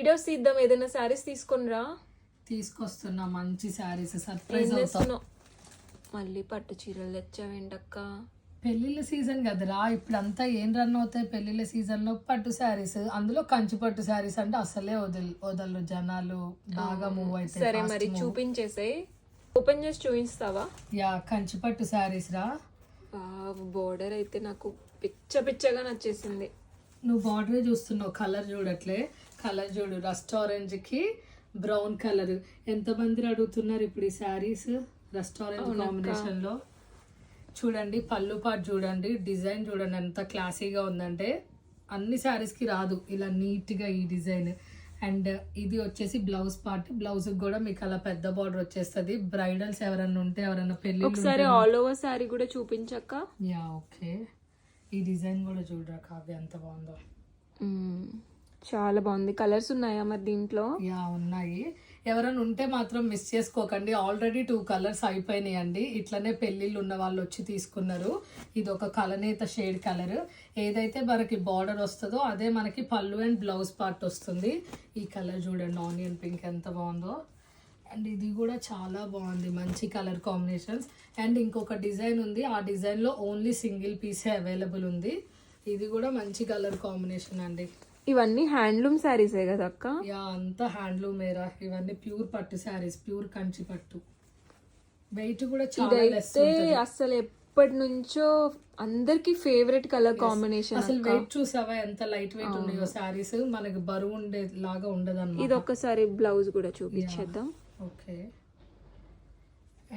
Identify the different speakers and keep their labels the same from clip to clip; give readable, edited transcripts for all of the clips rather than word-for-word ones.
Speaker 1: Videos తీద్దాం, ఏదైనా శారీస్ తీసుకొనిరా.
Speaker 2: తీసుకొస్తున్నా మంచి శారీస్, సర్ప్రైజ్ అవుతాం.
Speaker 1: మళ్ళీ పట్టు చీరలు తెచ్చావేంటక్క?
Speaker 2: పెళ్లిళ్ళ సీజన్ కదరా, ఇప్పుడంతా ఏం రన్ అవుతాయి పెళ్లిళ్ళ సీజన్ లో? పట్టు శారీస్, అందులో కంచి పట్టు శారీస్ అంటే అసలే వదలరు జనాలు, బాగా మూవ్ అయితే.
Speaker 1: సరే మరి చూపించేసాయి, ఓపెన్ చేసి చూపిస్తావా?
Speaker 2: యా, కంచి పట్టు శారీస్ రా.
Speaker 1: బోర్డర్ అయితే నాకు పిచ్చగా నచ్చేసింది.
Speaker 2: నువ్వు బార్డరే చూస్తున్నావు, కలర్ చూడట్లే. కలర్ చూడు, రస్ట్ ఆరెంజ్ కి బ్రౌన్ కలర్. ఎంతమంది అడుగుతున్నారు ఇప్పుడు ఈ శారీస్ రస్ట్ ఆరెంజ్ కాంబినేషన్ లో. చూడండి పళ్ళు పాటు చూడండి, డిజైన్ చూడండి ఎంత క్లాసీగా ఉందంటే. అన్ని శారీస్కి రాదు ఇలా నీట్గా ఈ డిజైన్. అండ్ ఇది వచ్చేసి బ్లౌజ్ పార్ట్. బ్లౌజ్ కూడా మీకు అలా పెద్ద బార్డర్ వచ్చేస్తుంది. బ్రైడల్స్ ఎవరన్నా ఉంటే, ఎవరన్నా పెళ్లి
Speaker 1: ఒకసారి ఆల్ ఓవర్ శారీ కూడా చూపించక్క.
Speaker 2: Yeah okay. ఈ డిజైన్ కూడా చూడరా కావ్య ఎంత బాగుందో.
Speaker 1: చాలా బాగుంది. కలర్స్ ఉన్నాయా మరి దీంట్లో?
Speaker 2: యా ఉన్నాయి. ఎవరైనా ఉంటే మాత్రం మిస్ చేసుకోకండి. ఆల్రెడీ 2 కలర్స్ అయిపోయినాయండి. ఇట్లనే పెళ్ళిళ్ళు ఉన్న వాళ్ళు వచ్చి తీసుకున్నారు. ఇది ఒక కలనేత షేడ్ కలర్. ఏదైతే మనకి బార్డర్ వస్తుందో అదే మనకి పళ్ళు అండ్ బ్లౌజ్ పార్ట్ వస్తుంది. ఈ కలర్ చూడండి, ఆనియన్ పింక్ ఎంత బాగుందో. అండ్ ఇది కూడా చాలా బాగుంది, మంచి కలర్ కాంబినేషన్స్. అండ్ ఇంకొక డిజైన్ ఉంది, ఆ డిజైన్లో ఓన్లీ సింగిల్ పీసే అవైలబుల్ ఉంది. ఇది కూడా మంచి కలర్ కాంబినేషన్ అండి.
Speaker 1: ఇవన్నీ హ్యాండ్లూమ్ శారీసే కదా అక్క?
Speaker 2: యా, అంతా హ్యాండ్లూమేరా. ఇవన్నీ ప్యూర్ పట్టు శారీస్, ప్యూర్ కంచి పట్టు. వెయిట్ కూడా చాలా లెస్ ఉంటుంది.
Speaker 1: అసలు ఎప్పటి నుంచో అందరికి ఫేవరెట్ కలర్ కాంబినేషన్.
Speaker 2: అసలు వెయిట్ చూసావా ఎంత లైట్ వెయిట్ ఉన్నాయో శారీస్, మనకి బరువు ఉండే లాగా ఉండదు అన్నమాట.
Speaker 1: ఇది ఒక్కసారి బ్లౌజ్ కూడా చూపించేద్దాం.
Speaker 2: ఓకే.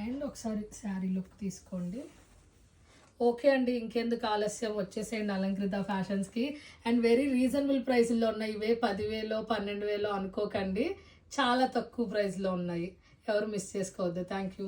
Speaker 2: అండ్ ఒకసారి శారీ లుక్ తీసుకోండి. ఓకే అండి, ఇంకెందుకు ఆలస్యం, వచ్చేసేయండి అలంకృత ఫ్యాషన్స్కి. అండ్ వెరీ రీజనబుల్ ప్రైస్లో ఉన్నాయి. ఇవే 10,000 12,000 అనుకోకండి, చాలా తక్కువ ప్రైస్లో ఉన్నాయి. ఎవరు మిస్ చేసుకోవద్దు. Thank you.